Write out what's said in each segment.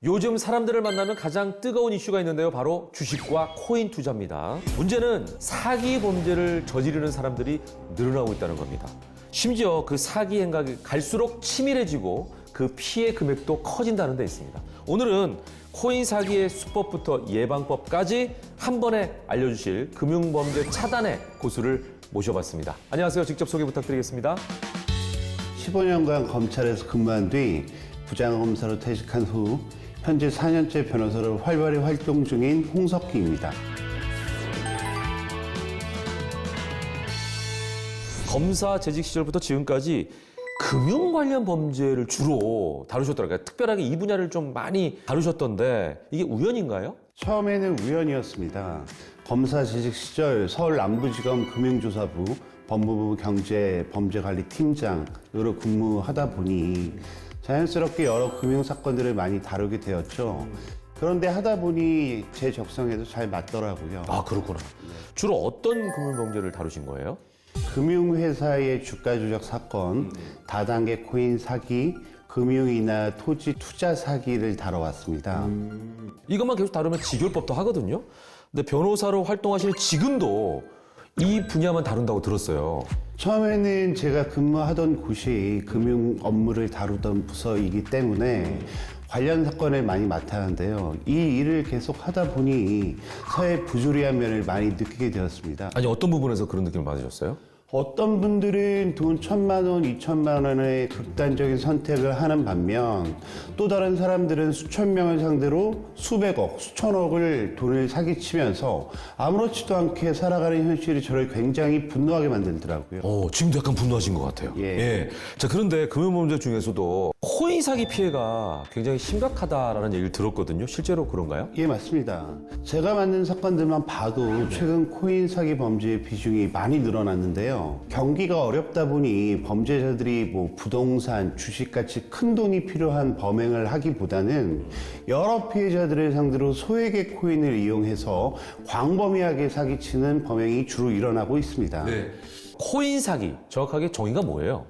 요즘 사람들을 만나면 가장 뜨거운 이슈가 있는데요. 바로 주식과 코인 투자입니다. 문제는 사기 범죄를 저지르는 사람들이 늘어나고 있다는 겁니다. 심지어 그 사기 행각이 갈수록 치밀해지고 그 피해 금액도 커진다는 데 있습니다. 오늘은 코인 사기의 수법부터 예방법까지 한 번에 알려주실 금융범죄 차단의 고수를 모셔봤습니다. 안녕하세요. 직접 소개 부탁드리겠습니다. 15년간 검찰에서 근무한 뒤 부장검사로 퇴직한 후 현재 4년째 변호사로 활발히 활동 중인 홍석기입니다. 검사 재직 시절부터 지금까지 금융 관련 범죄를 주로 다루셨더라고요. 특별하게 이 분야를 좀 많이 다루셨던데 이게 우연인가요? 처음에는 우연이었습니다. 검사 재직 시절 서울 남부지검 금융조사부 법무부 경제범죄관리팀장으로 근무하다 보니 자연스럽게 여러 금융사건들을 많이 다루게 되었죠. 그런데 하다 보니 제 적성에도 잘 맞더라고요. 아, 그렇구나. 주로 어떤 금융 범죄를 다루신 거예요? 금융회사의 주가 조작 사건, 다단계 코인 사기, 금융이나 토지 투자 사기를 다뤄왔습니다. 이것만 계속 다루면 지결법도 하거든요. 근데 변호사로 활동하시는 지금도 이 분야만 다룬다고 들었어요. 처음에는 제가 근무하던 곳이 금융 업무를 다루던 부서이기 때문에 관련 사건을 많이 맡았는데요. 이 일을 계속 하다 보니 사회 부조리한 면을 많이 느끼게 되었습니다. 아니, 어떤 부분에서 그런 느낌을 받으셨어요? 어떤 분들은 돈 1,000만 원, 2,000만 원의 극단적인 선택을 하는 반면 또 다른 사람들은 수천 명을 상대로 수백억, 수천억을 돈을 사기치면서 아무렇지도 않게 살아가는 현실이 저를 굉장히 분노하게 만들더라고요. 지금도 약간 분노하신 것 같아요. 예. 자, 그런데 금융범죄 중에서도 코인 사기 피해가 굉장히 심각하다라는 얘기를 들었거든요. 실제로 그런가요? 예, 맞습니다. 제가 만든 사건들만 봐도 최근 코인 사기 범죄의 비중이 많이 늘어났는데요. 경기가 어렵다 보니 범죄자들이 부동산, 주식같이 큰 돈이 필요한 범행을 하기보다는 여러 피해자들을 상대로 소액의 코인을 이용해서 광범위하게 사기치는 범행이 주로 일어나고 있습니다. 코인 사기, 정확하게 정의가 뭐예요?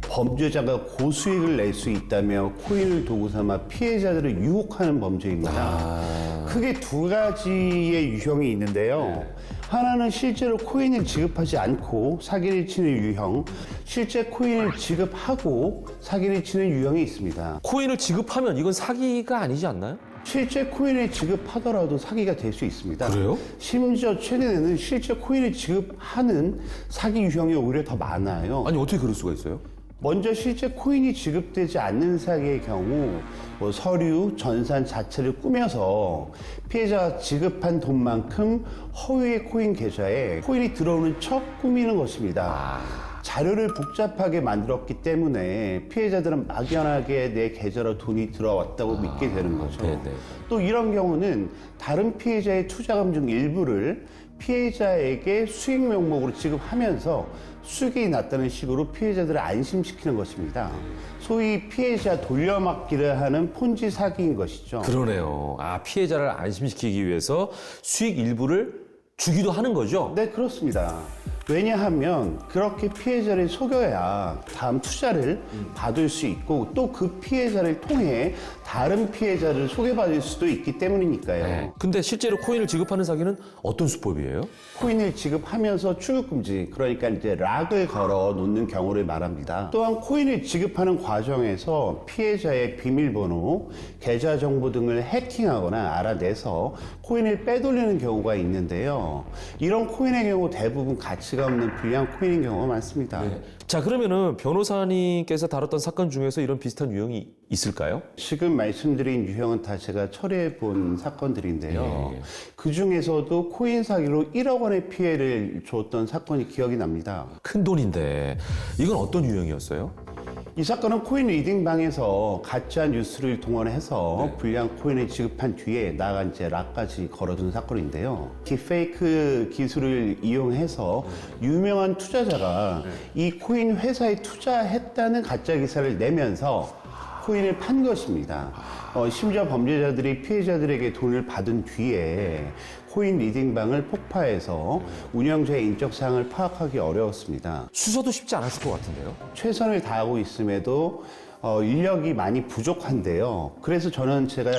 범죄자가 고수익을 낼 수 있다며 코인을 도구 삼아 피해자들을 유혹하는 범죄입니다. 크게 두 가지의 유형이 있는데요. 하나는 실제로 코인을 지급하지 않고 사기를 치는 유형, 실제 코인을 지급하고 사기를 치는 유형이 있습니다. 코인을 지급하면 이건 사기가 아니지 않나요? 실제 코인을 지급하더라도 사기가 될 수 있습니다. 그래요? 심지어 최근에는 실제 코인을 지급하는 사기 유형이 오히려 더 많아요. 아니, 어떻게 그럴 수가 있어요? 먼저 실제 코인이 지급되지 않는 사기의 경우 서류, 전산 자체를 꾸며서 피해자가 지급한 돈만큼 허위의 코인 계좌에 코인이 들어오는 척 꾸미는 것입니다. 자료를 복잡하게 만들었기 때문에 피해자들은 막연하게 내 계좌로 돈이 들어왔다고 믿게 되는 거죠. 네네. 또 이런 경우는 다른 피해자의 투자금 중 일부를 피해자에게 수익 명목으로 지급하면서 수익이 났다는 식으로 피해자들을 안심시키는 것입니다. 소위 피해자 돌려막기를 하는 폰지 사기인 것이죠. 그러네요. 피해자를 안심시키기 위해서 수익 일부를 주기도 하는 거죠? 네, 그렇습니다. 왜냐하면 그렇게 피해자를 속여야 다음 투자를 받을 수 있고 또 그 피해자를 통해 다른 피해자를 소개받을 수도 있기 때문이니까요. 근데 실제로 코인을 지급하는 사기는 어떤 수법이에요? 코인을 지급하면서 출금지, 그러니까 이제 락을 걸어 놓는 경우를 말합니다. 또한 코인을 지급하는 과정에서 피해자의 비밀번호, 계좌 정보 등을 해킹하거나 알아내서 코인을 빼돌리는 경우가 있는데요. 이런 코인의 경우 대부분 가치가 없는 불량 코인인 경우가 많습니다. 자, 그러면은 변호사님께서 다뤘던 사건 중에서 이런 비슷한 유형이 있을까요? 지금 말씀드린 유형은 다 제가 처리해 본 사건들인데요. 그 중에서도 코인 사기로 1억 원의 피해를 줬던 사건이 기억이 납니다. 큰 돈인데 이건 어떤 유형이었어요? 이 사건은 코인 리딩방에서 가짜 뉴스를 동원해서 불량 코인을 지급한 뒤에 나아가 이제 락까지 걸어둔 사건인데요. 딥페이크 기술을 이용해서 유명한 투자자가 이 코인 회사에 투자했다는 가짜 기사를 내면서 코인을 판 것입니다. 심지어 범죄자들이 피해자들에게 돈을 받은 뒤에 코인 리딩방을 폭파해서 운영자의 인적 사항을 파악하기 어려웠습니다. 수사도 쉽지 않았을 것 같은데요? 최선을 다하고 있음에도 인력이 많이 부족한데요. 그래서 저는 제가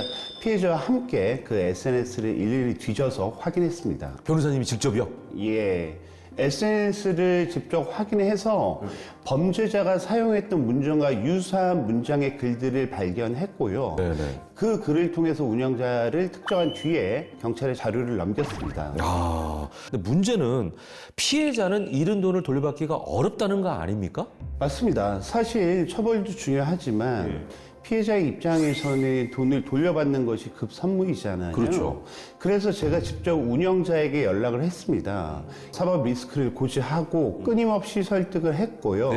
피해자와 함께 그 SNS를 일일이 뒤져서 확인했습니다. 변호사님이 직접요? 예. SNS를 직접 확인해서 범죄자가 사용했던 문장과 유사한 문장의 글들을 발견했고요. 네네. 그 글을 통해서 운영자를 특정한 뒤에 경찰에 자료를 넘겼습니다. 아, 근데 문제는 피해자는 잃은 돈을 돌려받기가 어렵다는 거 아닙니까? 맞습니다. 사실 처벌도 중요하지만 피해자의 입장에서는 돈을 돌려받는 것이 급선무이잖아요. 그렇죠. 그래서 제가 직접 운영자에게 연락을 했습니다. 사법 리스크를 고지하고 끊임없이 설득을 했고요.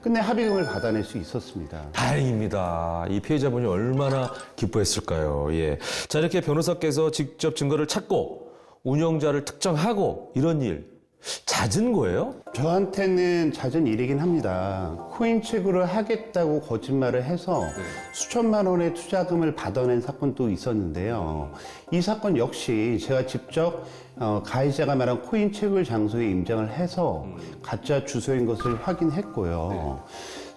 끝내 합의금을 받아낼 수 있었습니다. 다행입니다. 이 피해자분이 얼마나 기뻐했을까요? 예. 자, 이렇게 변호사께서 직접 증거를 찾고 운영자를 특정하고 이런 일 잦은 거예요? 저한테는 잦은 일이긴 합니다. 코인 채굴을 하겠다고 거짓말을 해서 수천만 원의 투자금을 받아낸 사건도 있었는데요. 이 사건 역시 제가 직접 가해자가 말한 코인 채굴 장소에 임장을 해서 가짜 주소인 것을 확인했고요.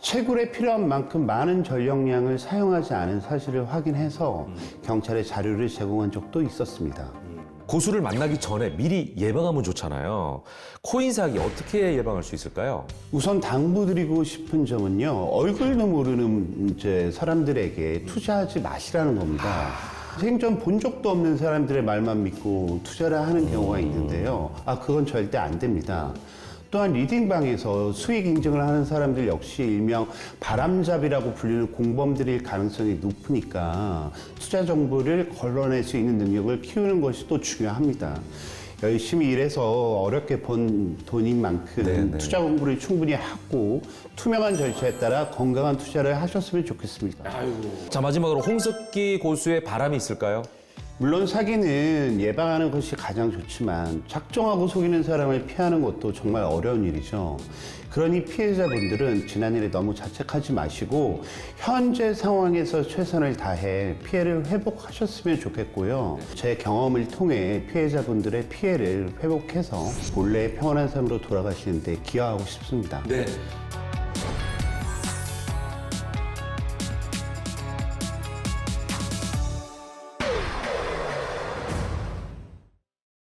채굴에 필요한 만큼 많은 전력량을 사용하지 않은 사실을 확인해서 경찰에 자료를 제공한 적도 있었습니다. 고수를 만나기 전에 미리 예방하면 좋잖아요. 코인 사기 어떻게 예방할 수 있을까요? 우선 당부드리고 싶은 점은요, 얼굴도 모르는 이제 사람들에게 투자하지 마시라는 겁니다. 생전 본 적도 없는 사람들의 말만 믿고 투자를 하는 경우가 있는데요. 그건 절대 안 됩니다. 또한 리딩방에서 수익 인증을 하는 사람들 역시 일명 바람잡이라고 불리는 공범들일 가능성이 높으니까 투자 정보를 걸러낼 수 있는 능력을 키우는 것이 또 중요합니다. 열심히 일해서 어렵게 번 돈인 만큼 네네. 투자 공부를 충분히 하고 투명한 절차에 따라 건강한 투자를 하셨으면 좋겠습니다. 자, 마지막으로 홍석기 고수의 바람이 있을까요? 물론 사기는 예방하는 것이 가장 좋지만 작정하고 속이는 사람을 피하는 것도 정말 어려운 일이죠. 그러니 피해자분들은 지난 일에 너무 자책하지 마시고 현재 상황에서 최선을 다해 피해를 회복하셨으면 좋겠고요. 제 경험을 통해 피해자분들의 피해를 회복해서 본래의 평온한 삶으로 돌아가시는데 기여하고 싶습니다. 네.